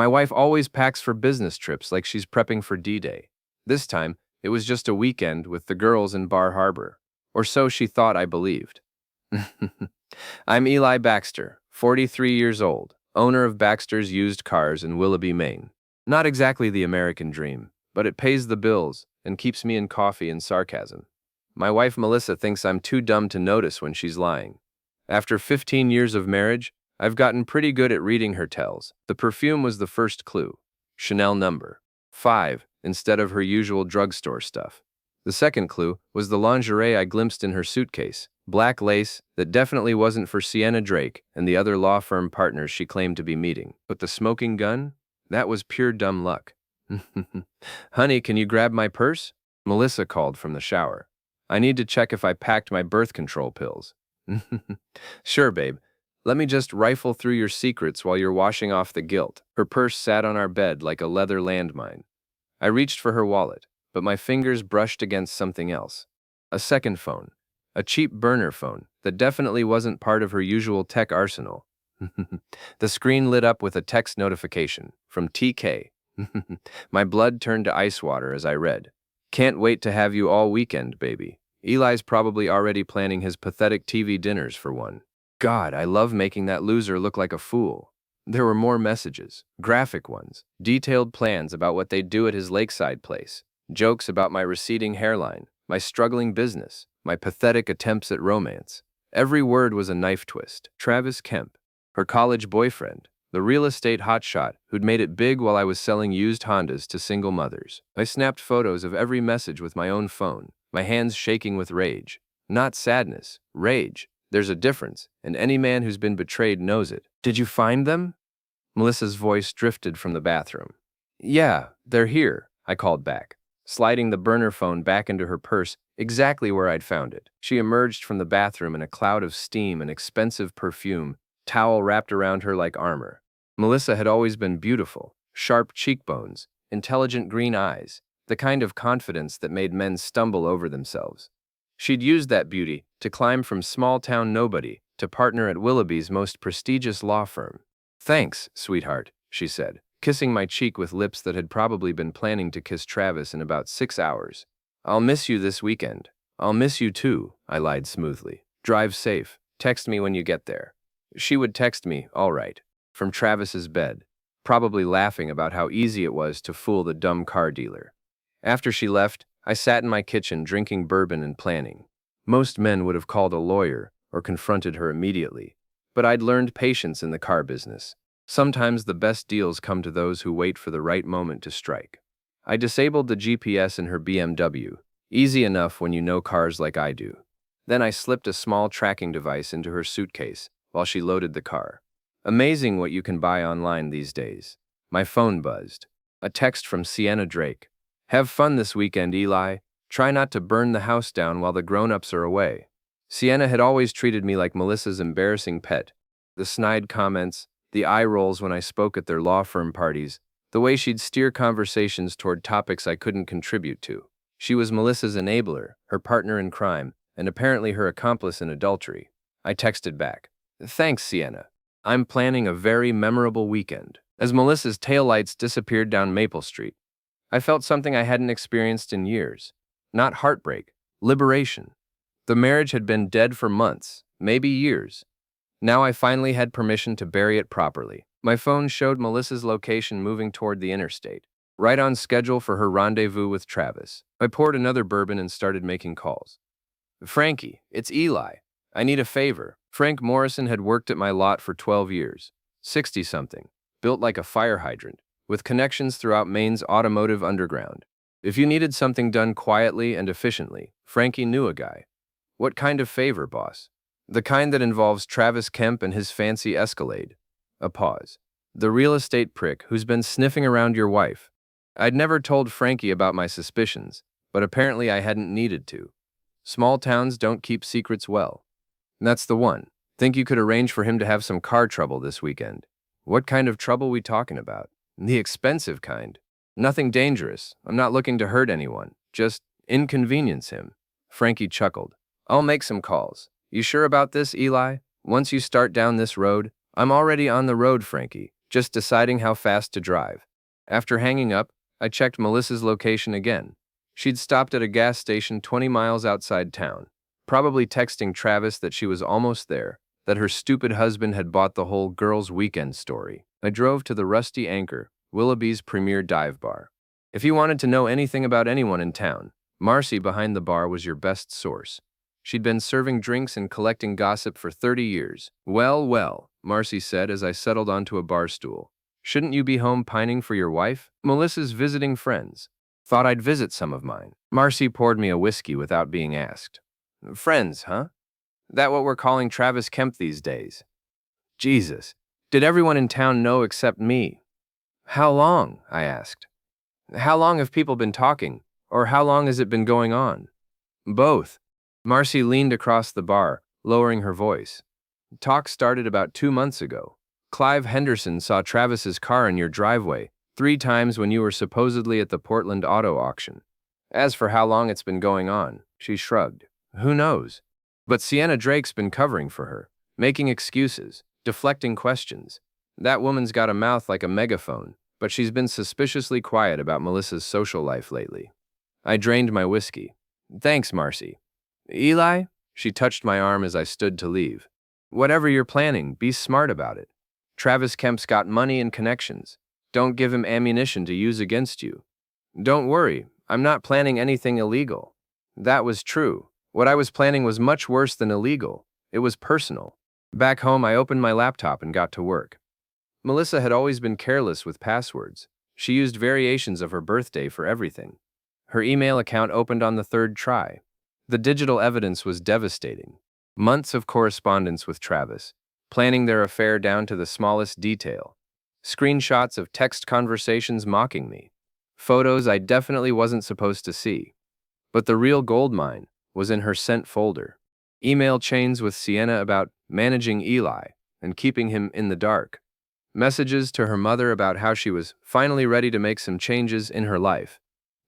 My wife always packs for business trips like she's prepping for D-Day. This time, it was just a weekend with the girls in Bar Harbor. Or so she thought I believed. I'm Eli Baxter, 43 years old, owner of Baxter's Used Cars in Willoughby, Maine. Not exactly the American dream, but it pays the bills and keeps me in coffee and sarcasm. My wife Melissa thinks I'm too dumb to notice when she's lying. After 15 years of marriage, I've gotten pretty good at reading her tells. The perfume was the first clue. Chanel number 5 instead of her usual drugstore stuff. The second clue was the lingerie I glimpsed in her suitcase, black lace that definitely wasn't for Sienna Drake and the other law firm partners she claimed to be meeting. But the smoking gun? That was pure dumb luck. Honey, can you grab my purse? Melissa called from the shower. I need to check if I packed my birth control pills. Sure, babe. Let me just rifle through your secrets while you're washing off the guilt. Her purse sat on our bed like a leather landmine. I reached for her wallet, but my fingers brushed against something else. A second phone. A cheap burner phone that definitely wasn't part of her usual tech arsenal. The screen lit up with a text notification from TK. My blood turned to ice water as I read. Can't wait to have you all weekend, baby. Eli's probably already planning his pathetic TV dinners for one. God, I love making that loser look like a fool. There were more messages, graphic ones, detailed plans about what they'd do at his lakeside place, jokes about my receding hairline, my struggling business, my pathetic attempts at romance. Every word was a knife twist. Travis Kemp, her college boyfriend, the real estate hotshot who'd made it big while I was selling used Hondas to single mothers. I snapped photos of every message with my own phone, my hands shaking with rage. Not sadness, rage. There's a difference, and any man who's been betrayed knows it. Did you find them? Melissa's voice drifted from the bathroom. Yeah, they're here, I called back, sliding the burner phone back into her purse exactly where I'd found it. She emerged from the bathroom in a cloud of steam and expensive perfume, towel wrapped around her like armor. Melissa had always been beautiful, sharp cheekbones, intelligent green eyes, the kind of confidence that made men stumble over themselves. She'd used that beauty to climb from small-town nobody to partner at Willoughby's most prestigious law firm. Thanks, sweetheart, she said, kissing my cheek with lips that had probably been planning to kiss Travis in about 6 hours. I'll miss you this weekend. I'll miss you too, I lied smoothly. Drive safe. Text me when you get there. She would text me, all right, from Travis's bed, probably laughing about how easy it was to fool the dumb car dealer. After she left, I sat in my kitchen drinking bourbon and planning. Most men would have called a lawyer or confronted her immediately, but I'd learned patience in the car business. Sometimes the best deals come to those who wait for the right moment to strike. I disabled the GPS in her BMW, easy enough when you know cars like I do. Then I slipped a small tracking device into her suitcase while she loaded the car. Amazing what you can buy online these days. My phone buzzed. A text from Sienna Drake. Have fun this weekend, Eli. Try not to burn the house down while the grown-ups are away. Sienna had always treated me like Melissa's embarrassing pet. The snide comments, the eye rolls when I spoke at their law firm parties, the way she'd steer conversations toward topics I couldn't contribute to. She was Melissa's enabler, her partner in crime, and apparently her accomplice in adultery. I texted back. Thanks, Sienna. I'm planning a very memorable weekend. As Melissa's taillights disappeared down Maple Street, I felt something I hadn't experienced in years. Not heartbreak, liberation. The marriage had been dead for months, maybe years. Now I finally had permission to bury it properly. My phone showed Melissa's location moving toward the interstate, right on schedule for her rendezvous with Travis. I poured another bourbon and started making calls. Frankie, it's Eli. I need a favor. Frank Morrison had worked at my lot for 12 years, 60-something, built like a fire hydrant, with connections throughout Maine's automotive underground. If you needed something done quietly and efficiently, Frankie knew a guy. What kind of favor, boss? The kind that involves Travis Kemp and his fancy Escalade. A pause. The real estate prick who's been sniffing around your wife. I'd never told Frankie about my suspicions, but apparently I hadn't needed to. Small towns don't keep secrets well. That's the one. Think you could arrange for him to have some car trouble this weekend? What kind of trouble we talking about? The expensive kind. Nothing dangerous. I'm not looking to hurt anyone. Just inconvenience him. Frankie chuckled. I'll make some calls. You sure about this, Eli? Once you start down this road, I'm already on the road, Frankie. just deciding how fast to drive. After hanging up, I checked Melissa's location again. She'd stopped at a gas station 20 miles outside town, probably texting Travis that she was almost there, that her stupid husband had bought the whole girls' weekend story. I drove to the Rusty Anchor, Willoughby's premier dive bar. If you wanted to know anything about anyone in town, Marcy behind the bar was your best source. She'd been serving drinks and collecting gossip for 30 years. Well, well, Marcy said as I settled onto a bar stool. Shouldn't you be home pining for your wife? Melissa's visiting friends. Thought I'd visit some of mine. Marcy poured me a whiskey without being asked. Friends, huh? That what we're calling Travis Kemp these days? Jesus. Did everyone in town know except me? How long? I asked. How long have people been talking? Or how long has it been going on? Both. Marcy leaned across the bar, lowering her voice. Talk started about 2 months ago. Clive Henderson saw Travis's car in your driveway 3 times when you were supposedly at the Portland auto auction. As for how long it's been going on, she shrugged. Who knows? But Sienna Drake's been covering for her, making excuses, deflecting questions. That woman's got a mouth like a megaphone, but she's been suspiciously quiet about Melissa's social life lately. I drained my whiskey. Thanks, Marcy. Eli? She touched my arm as I stood to leave. Whatever you're planning, be smart about it. Travis Kemp's got money and connections. Don't give him ammunition to use against you. Don't worry, I'm not planning anything illegal. That was true. What I was planning was much worse than illegal. It was personal. Back home, I opened my laptop and got to work. Melissa had always been careless with passwords. She used variations of her birthday for everything. Her email account opened on the 3rd try. The digital evidence was devastating. Months of correspondence with Travis, planning their affair down to the smallest detail. Screenshots of text conversations mocking me. Photos I definitely wasn't supposed to see. But the real goldmine was in her sent folder. Email chains with Sienna about managing Eli and keeping him in the dark. Messages to her mother about how she was finally ready to make some changes in her life.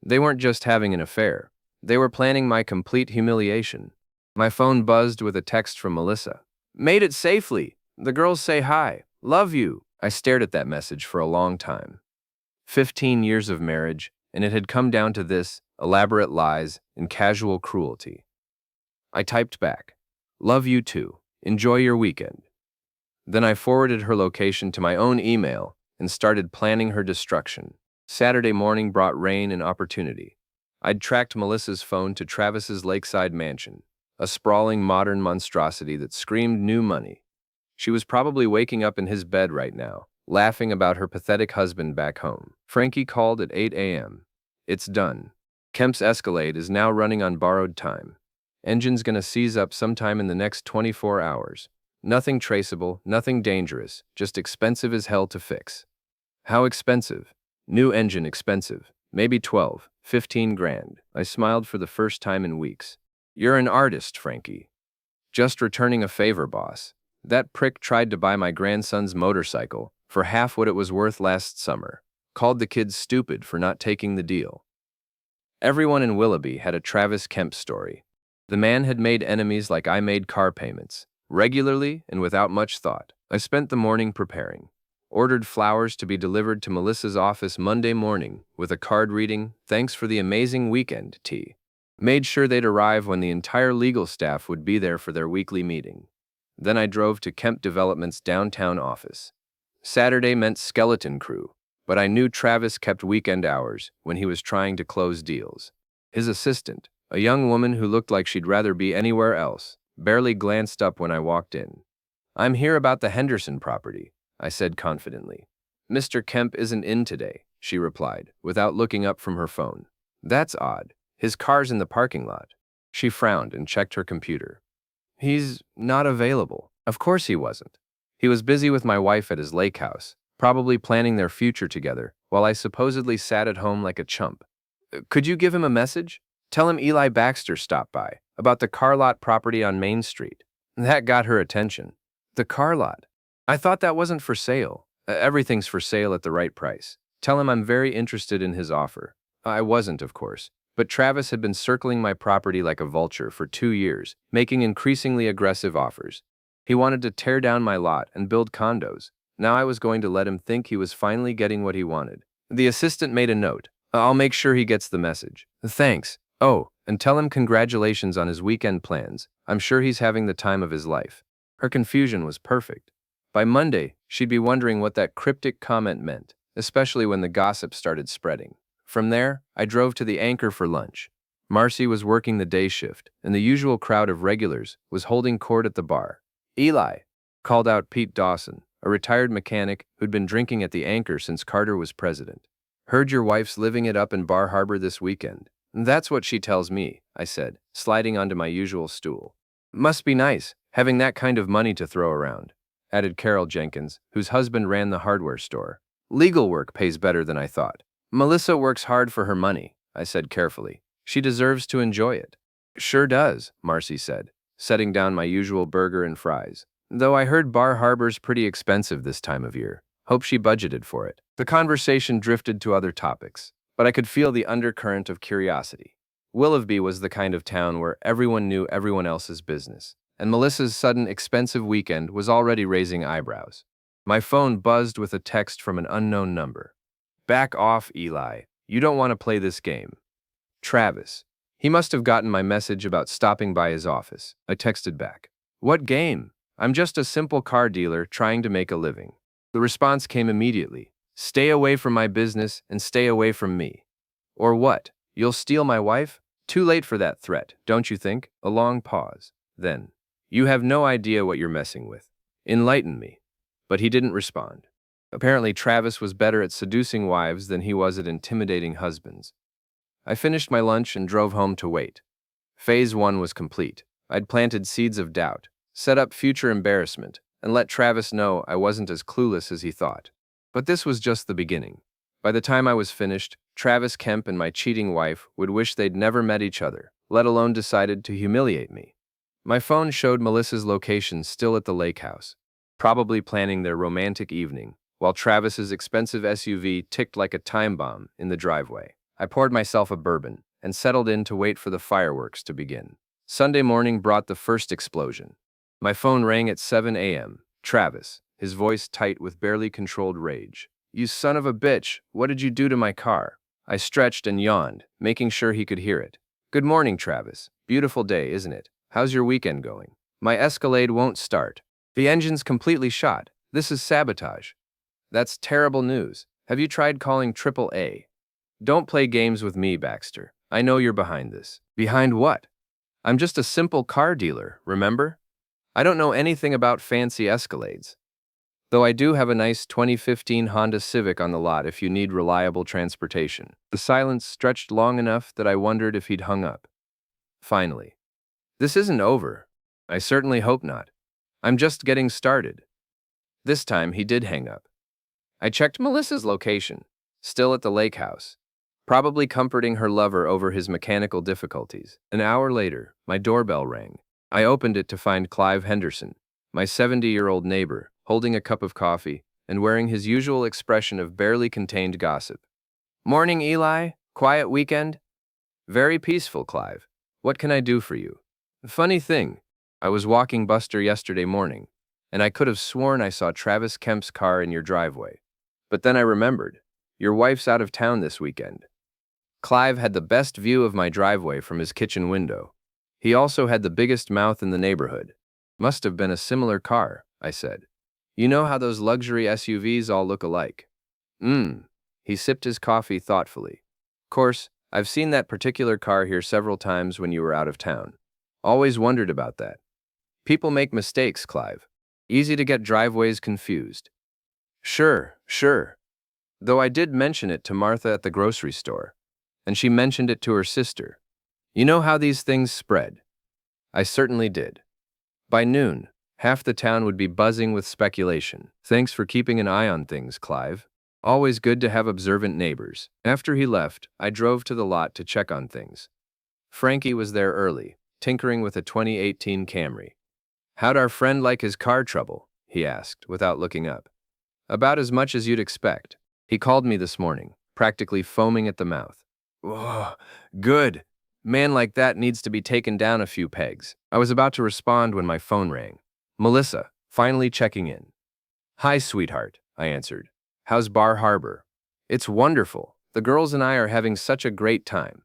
They weren't just having an affair. They were planning my complete humiliation. My phone buzzed with a text from Melissa. Made it safely. The girls say hi. Love you. I stared at that message for a long time. 15 years of marriage, and it had come down to this, elaborate lies and casual cruelty. I typed back, love you too. Enjoy your weekend. Then I forwarded her location to my own email and started planning her destruction. Saturday morning brought rain and opportunity. I'd tracked Melissa's phone to Travis's lakeside mansion, a sprawling modern monstrosity that screamed new money. She was probably waking up in his bed right now, laughing about her pathetic husband back home. Frankie called at 8 a.m. It's done. Kemp's Escalade is now running on borrowed time. Engine's gonna seize up sometime in the next 24 hours. Nothing traceable, nothing dangerous, just expensive as hell to fix. How expensive? New engine expensive. Maybe 12, 15 grand. I smiled for the first time in weeks. You're an artist, Frankie. Just returning a favor, boss. That prick tried to buy my grandson's motorcycle for half what it was worth last summer. Called the kids stupid for not taking the deal. Everyone in Willoughby had a Travis Kemp story. The man had made enemies like I made car payments, regularly and without much thought. I spent the morning preparing. Ordered flowers to be delivered to Melissa's office Monday morning with a card reading, "Thanks for the amazing weekend, T." Made sure they'd arrive when the entire legal staff would be there for their weekly meeting. Then I drove to Kemp Development's downtown office. Saturday meant skeleton crew, but I knew Travis kept weekend hours when he was trying to close deals. His assistant, a young woman who looked like she'd rather be anywhere else, barely glanced up when I walked in. "I'm here about the Henderson property," I said confidently. "Mr. Kemp isn't in today," she replied, without looking up from her phone. "That's odd. His car's in the parking lot." She frowned and checked her computer. "He's not available." Of course he wasn't. He was busy with my wife at his lake house, probably planning their future together, while I supposedly sat at home like a chump. "Could you give him a message? Tell him Eli Baxter stopped by, about the car lot property on Main Street." That got her attention. The car lot? I thought that wasn't for sale. Everything's for sale at the right price. Tell him I'm very interested in his offer. I wasn't, of course. But Travis had been circling my property like a vulture for 2 years, making increasingly aggressive offers. He wanted to tear down my lot and build condos, Now I was going to let him think he was finally getting what he wanted. The assistant made a note. I'll make sure he gets the message. Thanks. Oh, and tell him congratulations on his weekend plans. I'm sure he's having the time of his life. Her confusion was perfect. By Monday, she'd be wondering what that cryptic comment meant, especially when the gossip started spreading. From there, I drove to the Anchor for lunch. Marcy was working the day shift, and the usual crowd of regulars was holding court at the bar. Eli, called out Pete Dawson, a retired mechanic who'd been drinking at the Anchor since Carter was president. Heard your wife's living it up in Bar Harbor this weekend. That's what she tells me, I said, sliding onto my usual stool. Must be nice, having that kind of money to throw around, added Carol Jenkins, whose husband ran the hardware store. Legal work pays better than I thought. Melissa works hard for her money, I said carefully. She deserves to enjoy it. Sure does, Marcy said, setting down my usual burger and fries. Though I heard Bar Harbor's pretty expensive this time of year. Hope she budgeted for it. The conversation drifted to other topics, but I could feel the undercurrent of curiosity. Willoughby was the kind of town where everyone knew everyone else's business, and Melissa's sudden expensive weekend was already raising eyebrows. My phone buzzed with a text from an unknown number. Back off, Eli. You don't want to play this game. Travis. He must have gotten my message about stopping by his office. I texted back. What game? I'm just a simple car dealer trying to make a living. The response came immediately. Stay away from my business and stay away from me. Or what? You'll steal my wife? Too late for that threat, don't you think? A long pause. Then, you have no idea what you're messing with. Enlighten me. But he didn't respond. Apparently, Travis was better at seducing wives than he was at intimidating husbands. I finished my lunch and drove home to wait. Phase 1 was complete. I'd planted seeds of doubt, set up future embarrassment, and let Travis know I wasn't as clueless as he thought. But this was just the beginning. By the time I was finished, Travis Kemp and my cheating wife would wish they'd never met each other, let alone decided to humiliate me. My phone showed Melissa's location still at the lake house, probably planning their romantic evening, while Travis's expensive SUV ticked like a time bomb in the driveway. I poured myself a bourbon and settled in to wait for the fireworks to begin. Sunday morning brought the first explosion. My phone rang at 7 a.m. Travis, his voice tight with barely controlled rage. You son of a bitch, what did you do to my car? I stretched and yawned, making sure he could hear it. Good morning, Travis. Beautiful day, isn't it? How's your weekend going? My Escalade won't start. The engine's completely shot. This is sabotage. That's terrible news. Have you tried calling AAA? Don't play games with me, Baxter. I know you're behind this. Behind what? I'm just a simple car dealer, remember? I don't know anything about fancy Escalades. Though I do have a nice 2015 Honda Civic on the lot if you need reliable transportation. The silence stretched long enough that I wondered if he'd hung up. Finally. This isn't over. I certainly hope not. I'm just getting started. This time he did hang up. I checked Melissa's location, still at the lake house, probably comforting her lover over his mechanical difficulties. An hour later, my doorbell rang. I opened it to find Clive Henderson, my 70-year-old neighbor, holding a cup of coffee and wearing his usual expression of barely contained gossip. Morning, Eli. Quiet weekend? Very peaceful, Clive. What can I do for you? Funny thing, I was walking Buster yesterday morning, and I could have sworn I saw Travis Kemp's car in your driveway. But then I remembered, your wife's out of town this weekend. Clive had the best view of my driveway from his kitchen window. He also had the biggest mouth in the neighborhood. Must have been a similar car, I said. You know how those luxury SUVs all look alike? He sipped his coffee thoughtfully. Course, I've seen that particular car here several times when you were out of town. Always wondered about that. People make mistakes, Clive. Easy to get driveways confused. Sure. Though I did mention it to Martha at the grocery store, and she mentioned it to her sister. You know how these things spread. I certainly did. By noon, half the town would be buzzing with speculation. Thanks for keeping an eye on things, Clive. Always good to have observant neighbors. After he left, I drove to the lot to check on things. Frankie was there early, tinkering with a 2018 Camry. How'd our friend like his car trouble? He asked, without looking up. About as much as you'd expect. He called me this morning, practically foaming at the mouth. Whoa, good. Man like that needs to be taken down a few pegs. I was about to respond when my phone rang. Melissa, finally checking in. Hi, sweetheart, I answered. How's Bar Harbor? It's wonderful. The girls and I are having such a great time.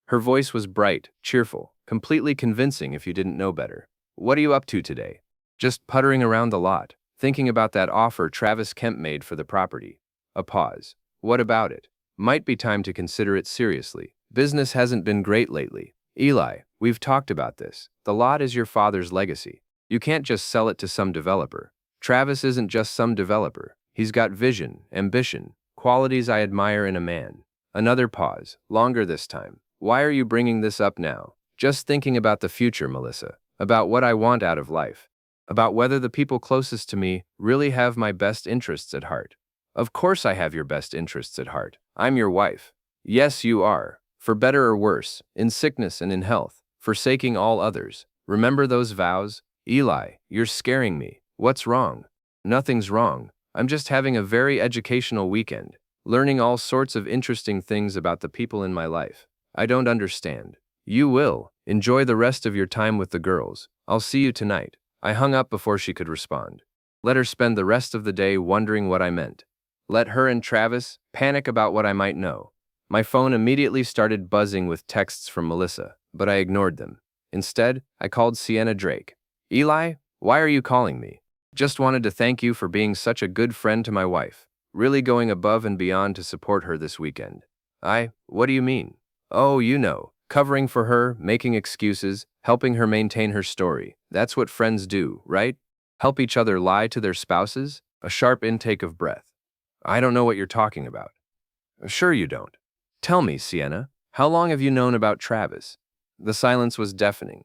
Her voice was bright, cheerful, completely convincing if you didn't know better. What are you up to today? Just puttering around the lot, thinking about that offer Travis Kemp made for the property. A pause. What about it? Might be time to consider it seriously. Business hasn't been great lately. Eli, we've talked about this. The lot is your father's legacy. You can't just sell it to some developer. Travis isn't just some developer. He's got vision, ambition, qualities I admire in a man. Another pause, longer this time. Why are you bringing this up now? Just thinking about the future, Melissa. About what I want out of life. About whether the people closest to me really have my best interests at heart. Of course I have your best interests at heart. I'm your wife. Yes, you are. For better or worse, in sickness and in health, forsaking all others. Remember those vows? Eli, you're scaring me. What's wrong? Nothing's wrong. I'm just having a very educational weekend, learning all sorts of interesting things about the people in my life. I don't understand. You will. Enjoy the rest of your time with the girls. I'll see you tonight. I hung up before she could respond. Let her spend the rest of the day wondering what I meant. Let her and Travis panic about what I might know. My phone immediately started buzzing with texts from Melissa, but I ignored them. Instead, I called Sienna Drake. Eli, why are you calling me? Just wanted to thank you for being such a good friend to my wife, really going above and beyond to support her this weekend. What do you mean? Oh, you know, covering for her, making excuses, helping her maintain her story. That's what friends do, right? Help each other lie to their spouses? A sharp intake of breath. I don't know what you're talking about. Sure you don't. Tell me, Sienna, how long have you known about Travis? The silence was deafening.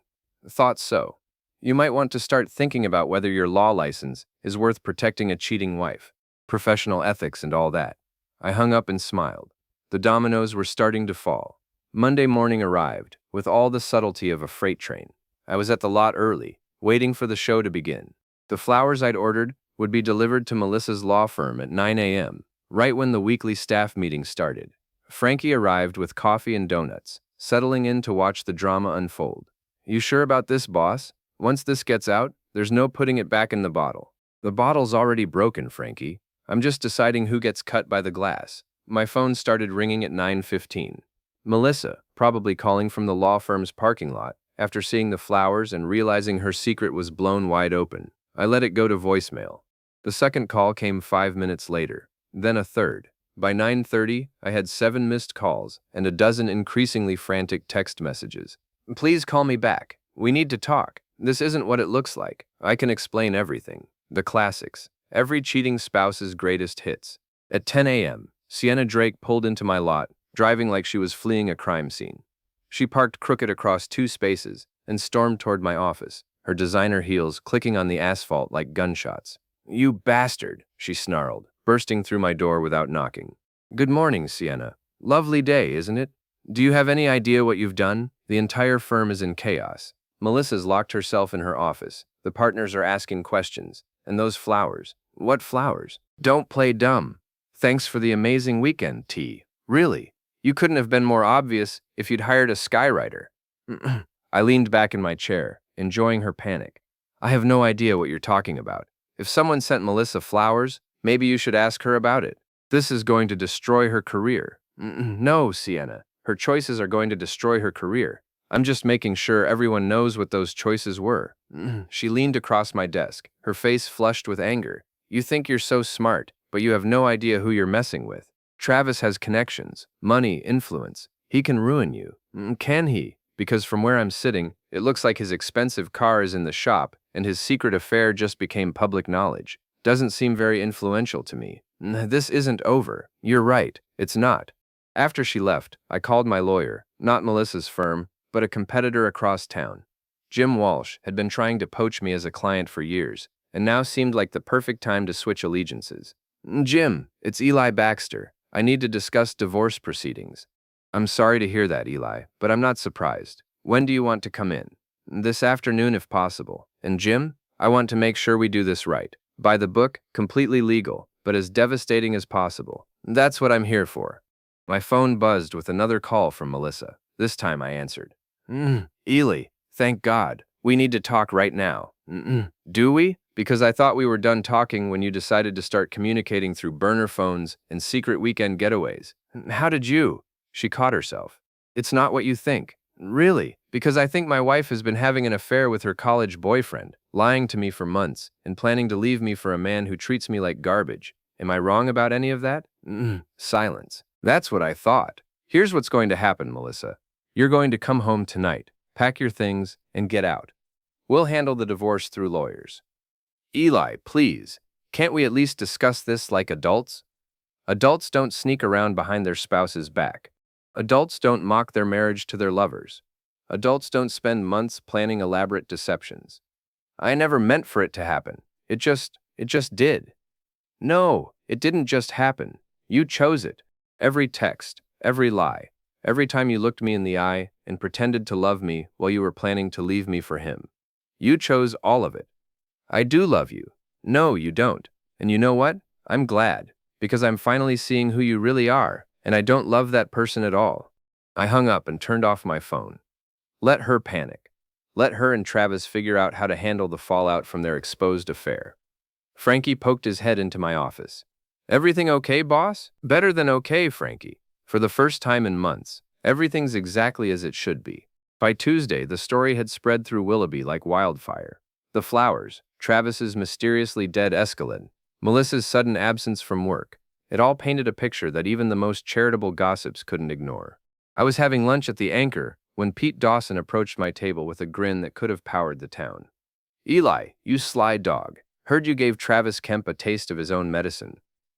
Thought so. You might want to start thinking about whether your law license is worth protecting a cheating wife, professional ethics and all that. I hung up and smiled. The dominoes were starting to fall. Monday morning arrived, with all the subtlety of a freight train. I was at the lot early, waiting for the show to begin. The flowers I'd ordered would be delivered to Melissa's law firm at 9 a.m., right when the weekly staff meeting started. Frankie arrived with coffee and donuts, settling in to watch the drama unfold. You sure about this, boss? Once this gets out, there's no putting it back in the bottle. The bottle's already broken, Frankie. I'm just deciding who gets cut by the glass. My phone started ringing at 9:15. Melissa, probably calling from the law firm's parking lot, after seeing the flowers and realizing her secret was blown wide open. I let it go to voicemail. The second call came 5 minutes later, then a third. By 9:30, I had 7 missed calls and a dozen increasingly frantic text messages. Please call me back. We need to talk. This isn't what it looks like. I can explain everything. The classics. Every cheating spouse's greatest hits. At 10 a.m., Sienna Drake pulled into my lot, driving like she was fleeing a crime scene. She parked crooked across 2 spaces and stormed toward my office, her designer heels clicking on the asphalt like gunshots. You bastard, she snarled, bursting through my door without knocking. Good morning, Sienna. Lovely day, isn't it? Do you have any idea what you've done? The entire firm is in chaos. Melissa's locked herself in her office. The partners are asking questions. And those flowers. What flowers? Don't play dumb. Thanks for the amazing weekend, T. Really? You couldn't have been more obvious if you'd hired a skywriter. I leaned back in my chair, enjoying her panic. I have no idea what you're talking about. If someone sent Melissa flowers, maybe you should ask her about it. This is going to destroy her career. No, Sienna. Her choices are going to destroy her career. I'm just making sure everyone knows what those choices were. She leaned across my desk, her face flushed with anger. You think you're so smart, but you have no idea who you're messing with. Travis has connections, money, influence. He can ruin you. Can he? Because from where I'm sitting, it looks like his expensive car is in the shop, and his secret affair just became public knowledge. Doesn't seem very influential to me. This isn't over. You're right. It's not. After she left, I called my lawyer, not Melissa's firm, but a competitor across town. Jim Walsh had been trying to poach me as a client for years, and now seemed like the perfect time to switch allegiances. Jim, it's Eli Baxter. I need to discuss divorce proceedings. I'm sorry to hear that, Eli, but I'm not surprised. When do you want to come in? This afternoon if possible. And Jim, I want to make sure we do this right. By the book, completely legal, but as devastating as possible. That's what I'm here for. My phone buzzed with another call from Melissa. This time I answered. Ely, thank God. We need to talk right now. Do we? Because I thought we were done talking when you decided to start communicating through burner phones and secret weekend getaways. How did you? She caught herself. It's not what you think. Really, because I think my wife has been having an affair with her college boyfriend, lying to me for months, and planning to leave me for a man who treats me like garbage. Am I wrong about any of that? Silence. That's what I thought. Here's what's going to happen, Melissa. You're going to come home tonight, pack your things, and get out. We'll handle the divorce through lawyers. Eli, please, can't we at least discuss this like adults? Adults don't sneak around behind their spouse's back. Adults don't mock their marriage to their lovers. Adults don't spend months planning elaborate deceptions. I never meant for it to happen. It just did. No, it didn't just happen. You chose it. Every text, every lie, every time you looked me in the eye and pretended to love me while you were planning to leave me for him. You chose all of it. I do love you. No, you don't. And you know what? I'm glad, because I'm finally seeing who you really are, and I don't love that person at all. I hung up and turned off my phone. Let her panic. Let her and Travis figure out how to handle the fallout from their exposed affair. Frankie poked his head into my office. Everything okay, boss? Better than okay, Frankie. For the first time in months, everything's exactly as it should be. By Tuesday, the story had spread through Willoughby like wildfire. The flowers, Travis's mysteriously dead Escalade, Melissa's sudden absence from work. It all painted a picture that even the most charitable gossips couldn't ignore. I was having lunch at the Anchor when Pete Dawson approached my table with a grin that could have powered the town. Eli, you sly dog. Heard you gave Travis Kemp a taste of his own medicine.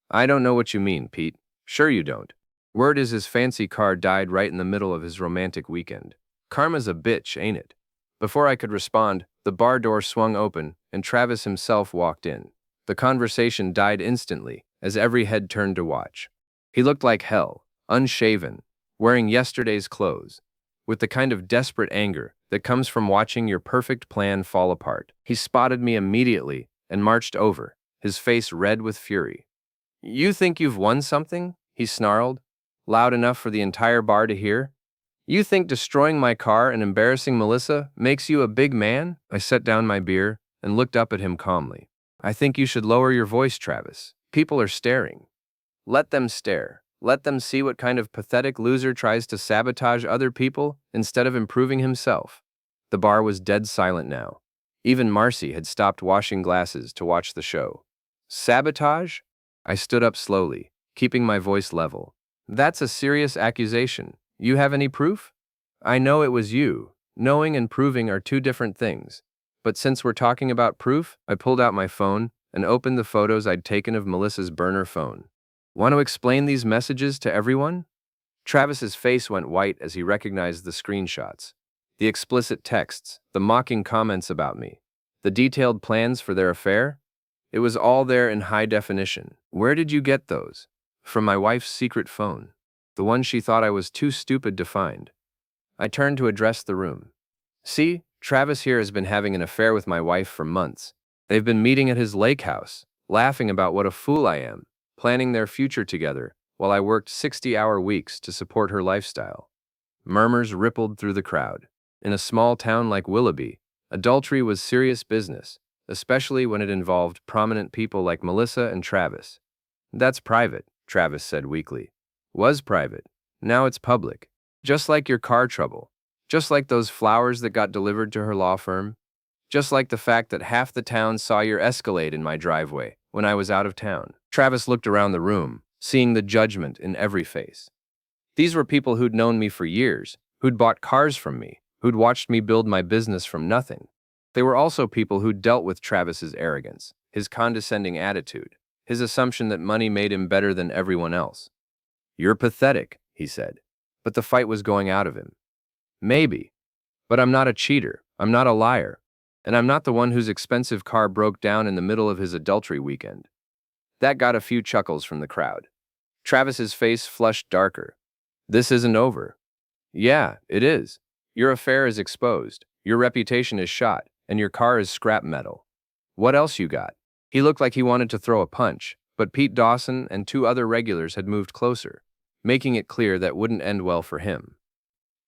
I don't know what you mean, Pete. Sure you don't. Word is his fancy car died right in the middle of his romantic weekend. Karma's a bitch, ain't it? Before I could respond, the bar door swung open and Travis himself walked in. The conversation died instantly as every head turned to watch. He looked like hell, unshaven, wearing yesterday's clothes, with the kind of desperate anger that comes from watching your perfect plan fall apart. He spotted me immediately and marched over, his face red with fury. You think you've won something? He snarled, loud enough for the entire bar to hear. You think destroying my car and embarrassing Melissa makes you a big man? I set down my beer and looked up at him calmly. I think you should lower your voice, Travis. People are staring. Let them stare. Let them see what kind of pathetic loser tries to sabotage other people instead of improving himself. The bar was dead silent now. Even Marcy had stopped washing glasses to watch the show. Sabotage? I stood up slowly, keeping my voice level. That's a serious accusation. You have any proof? I know it was you. Knowing and proving are two different things. But since we're talking about proof, I pulled out my phone and opened the photos I'd taken of Melissa's burner phone. Want to explain these messages to everyone? Travis's face went white as he recognized the screenshots. The explicit texts, the mocking comments about me, the detailed plans for their affair. It was all there in high definition. Where did you get those? From my wife's secret phone. The one she thought I was too stupid to find. I turned to address the room. See, Travis here has been having an affair with my wife for months. They've been meeting at his lake house, laughing about what a fool I am, planning their future together, while I worked 60-hour weeks to support her lifestyle. Murmurs rippled through the crowd. In a small town like Willoughby, adultery was serious business, especially when it involved prominent people like Melissa and Travis. That's private, Travis said weakly. Was private. Now it's public. Just like your car trouble. Just like those flowers that got delivered to her law firm. Just like the fact that half the town saw your Escalade in my driveway when I was out of town. Travis looked around the room, seeing the judgment in every face. These were people who'd known me for years, who'd bought cars from me, who'd watched me build my business from nothing. They were also people who'd dealt with Travis's arrogance, his condescending attitude, his assumption that money made him better than everyone else. You're pathetic, he said, but the fight was going out of him. Maybe, but I'm not a cheater, I'm not a liar, and I'm not the one whose expensive car broke down in the middle of his adultery weekend. That got a few chuckles from the crowd. Travis's face flushed darker. This isn't over. Yeah, it is. Your affair is exposed, your reputation is shot, and your car is scrap metal. What else you got? He looked like he wanted to throw a punch, but Pete Dawson and two other regulars had moved closer, making it clear that wouldn't end well for him.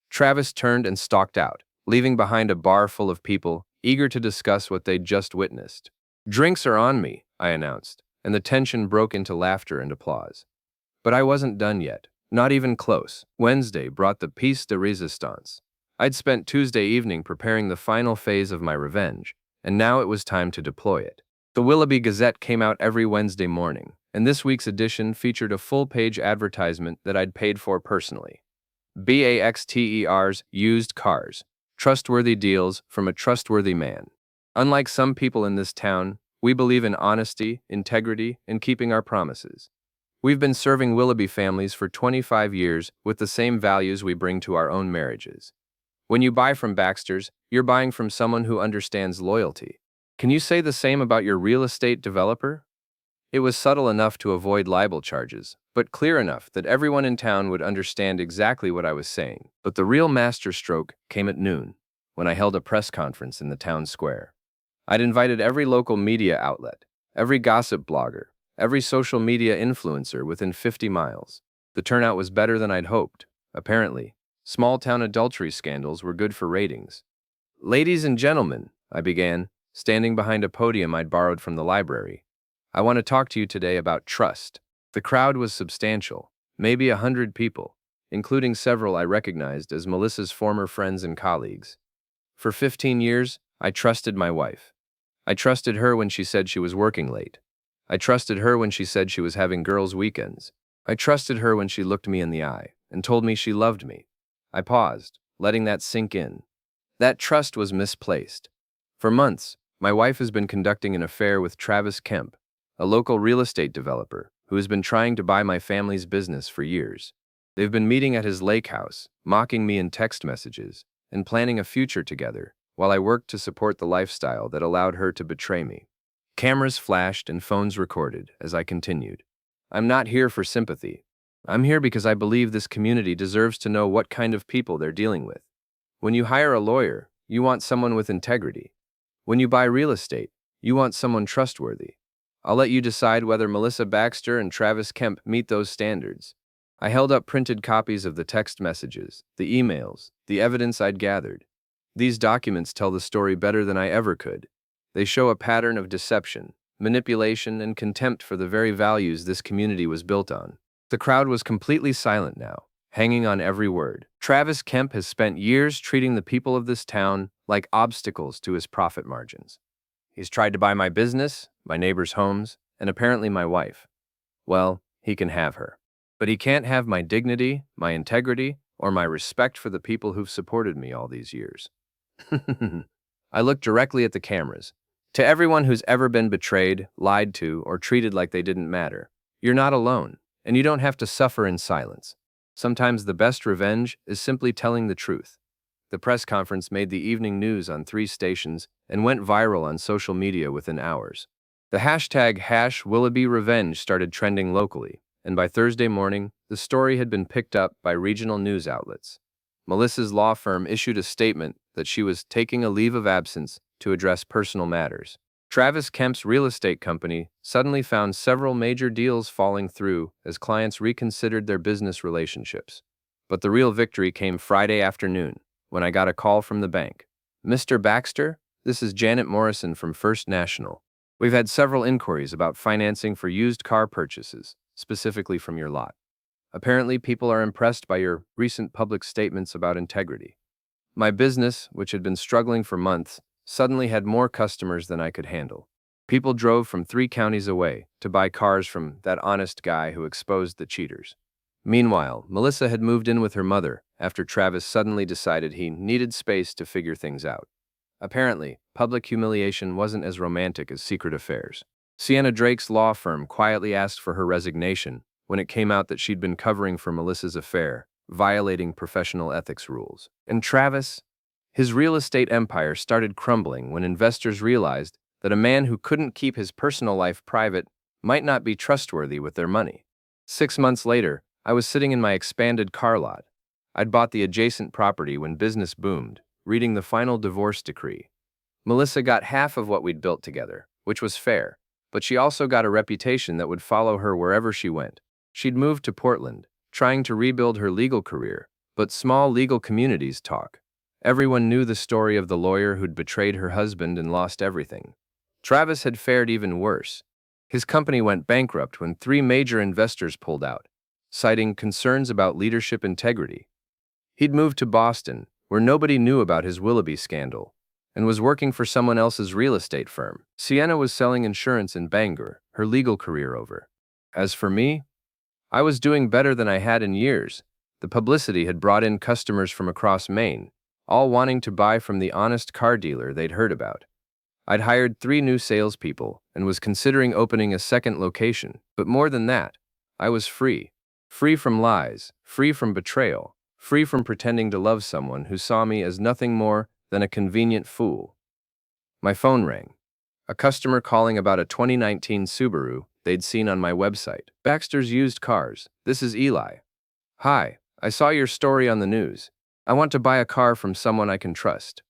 Travis turned and stalked out, leaving behind a bar full of people eager to discuss what they'd just witnessed. Drinks are on me, I announced, and the tension broke into laughter and applause. But I wasn't done yet, not even close. Wednesday brought the piece de resistance. I'd spent Tuesday evening preparing the final phase of my revenge, and now it was time to deploy it. The Willoughby Gazette came out every Wednesday morning, and this week's edition featured a full-page advertisement that I'd paid for personally. BAXTER's Used Cars. Trustworthy deals from a trustworthy man. Unlike some people in this town, we believe in honesty, integrity, and keeping our promises. We've been serving Willoughby families for 25 years with the same values we bring to our own marriages. When you buy from Baxter's, you're buying from someone who understands loyalty. Can you say the same about your real estate developer? It was subtle enough to avoid libel charges, but clear enough that everyone in town would understand exactly what I was saying. But the real masterstroke came at noon, when I held a press conference in the town square. I'd invited every local media outlet, every gossip blogger, every social media influencer within 50 miles. The turnout was better than I'd hoped. Apparently, small-town adultery scandals were good for ratings. Ladies and gentlemen, I began, standing behind a podium I'd borrowed from the library. I want to talk to you today about trust. The crowd was substantial, maybe 100 people, including several I recognized as Melissa's former friends and colleagues. For 15 years, I trusted my wife. I trusted her when she said she was working late. I trusted her when she said she was having girls' weekends. I trusted her when she looked me in the eye and told me she loved me. I paused, letting that sink in. That trust was misplaced. For months, my wife has been conducting an affair with Travis Kemp, a local real estate developer who has been trying to buy my family's business for years. They've been meeting at his lake house, mocking me in text messages, and planning a future together, while I worked to support the lifestyle that allowed her to betray me. Cameras flashed and phones recorded as I continued. I'm not here for sympathy. I'm here because I believe this community deserves to know what kind of people they're dealing with. When you hire a lawyer, you want someone with integrity. When you buy real estate, you want someone trustworthy. I'll let you decide whether Melissa Baxter and Travis Kemp meet those standards. I held up printed copies of the text messages, the emails, the evidence I'd gathered. These documents tell the story better than I ever could. They show a pattern of deception, manipulation, and contempt for the very values this community was built on. The crowd was completely silent now, hanging on every word. Travis Kemp has spent years treating the people of this town like obstacles to his profit margins. He's tried to buy my business, my neighbors' homes, and apparently my wife. Well, he can have her. But he can't have my dignity, my integrity, or my respect for the people who've supported me all these years. I looked directly at the cameras. To everyone who's ever been betrayed, lied to, or treated like they didn't matter, you're not alone, and you don't have to suffer in silence. Sometimes the best revenge is simply telling the truth. The press conference made the evening news on 3 stations and went viral on social media within hours. The hashtag #WilloughbyRevenge started trending locally, and by Thursday morning, the story had been picked up by regional news outlets. Melissa's law firm issued a statement that she was taking a leave of absence to address personal matters. Travis Kemp's real estate company suddenly found several major deals falling through as clients reconsidered their business relationships. But the real victory came Friday afternoon, when I got a call from the bank. Mr. Baxter, this is Janet Morrison from First National. We've had several inquiries about financing for used car purchases, specifically from your lot. Apparently, people are impressed by your recent public statements about integrity. My business, which had been struggling for months, suddenly had more customers than I could handle. People drove from 3 counties away to buy cars from that honest guy who exposed the cheaters. Meanwhile, Melissa had moved in with her mother after Travis suddenly decided he needed space to figure things out. Apparently, public humiliation wasn't as romantic as secret affairs. Sienna Drake's law firm quietly asked for her resignation when it came out that she'd been covering for Melissa's affair, violating professional ethics rules. And Travis? His real estate empire started crumbling when investors realized that a man who couldn't keep his personal life private might not be trustworthy with their money. 6 months later, I was sitting in my expanded car lot. I'd bought the adjacent property when business boomed, reading the final divorce decree. Melissa got half of what we'd built together, which was fair, but she also got a reputation that would follow her wherever she went. She'd moved to Portland, trying to rebuild her legal career, but small legal communities talk. Everyone knew the story of the lawyer who'd betrayed her husband and lost everything. Travis had fared even worse. His company went bankrupt when three major investors pulled out, citing concerns about leadership integrity. He'd moved to Boston, where nobody knew about his Willoughby scandal, and was working for someone else's real estate firm. Sienna was selling insurance in Bangor, her legal career over. As for me, I was doing better than I had in years. The publicity had brought in customers from across Maine, all wanting to buy from the honest car dealer they'd heard about. I'd hired 3 new salespeople and was considering opening a second location, but more than that, I was free. Free from lies, free from betrayal, free from pretending to love someone who saw me as nothing more than a convenient fool. My phone rang. A customer calling about a 2019 Subaru they'd seen on my website. Baxter's Used Cars. This is Eli. Hi, I saw your story on the news. I want to buy a car from someone I can trust.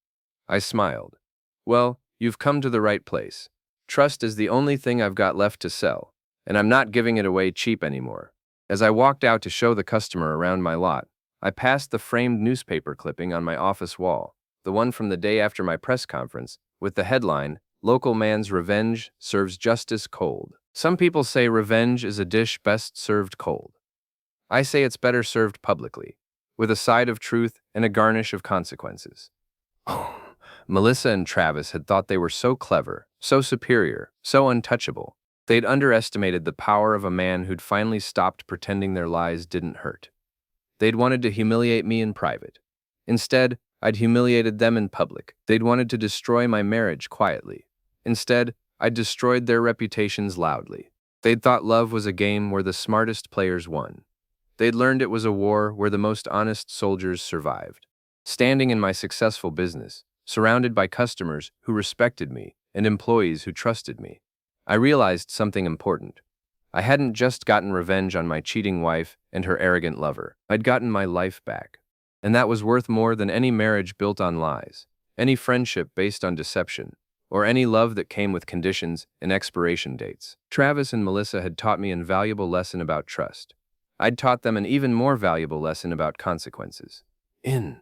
I smiled. Well, you've come to the right place. Trust is the only thing I've got left to sell, and I'm not giving it away cheap anymore. As I walked out to show the customer around my lot, I passed the framed newspaper clipping on my office wall, the one from the day after my press conference, with the headline, "Local Man's Revenge Serves Justice Cold." Some people say revenge is a dish best served cold. I say it's better served publicly, with a side of truth and a garnish of consequences. Oh, Melissa and Travis had thought they were so clever, so superior, so untouchable. They'd underestimated the power of a man who'd finally stopped pretending their lies didn't hurt. They'd wanted to humiliate me in private. Instead, I'd humiliated them in public. They'd wanted to destroy my marriage quietly. Instead, I'd destroyed their reputations loudly. They'd thought love was a game where the smartest players won. They'd learned it was a war where the most honest soldiers survived. Standing in my successful business, surrounded by customers who respected me and employees who trusted me, I realized something important. I hadn't just gotten revenge on my cheating wife and her arrogant lover. I'd gotten my life back. And that was worth more than any marriage built on lies, any friendship based on deception, or any love that came with conditions and expiration dates. Travis and Melissa had taught me an invaluable lesson about trust. I'd taught them an even more valuable lesson about consequences. In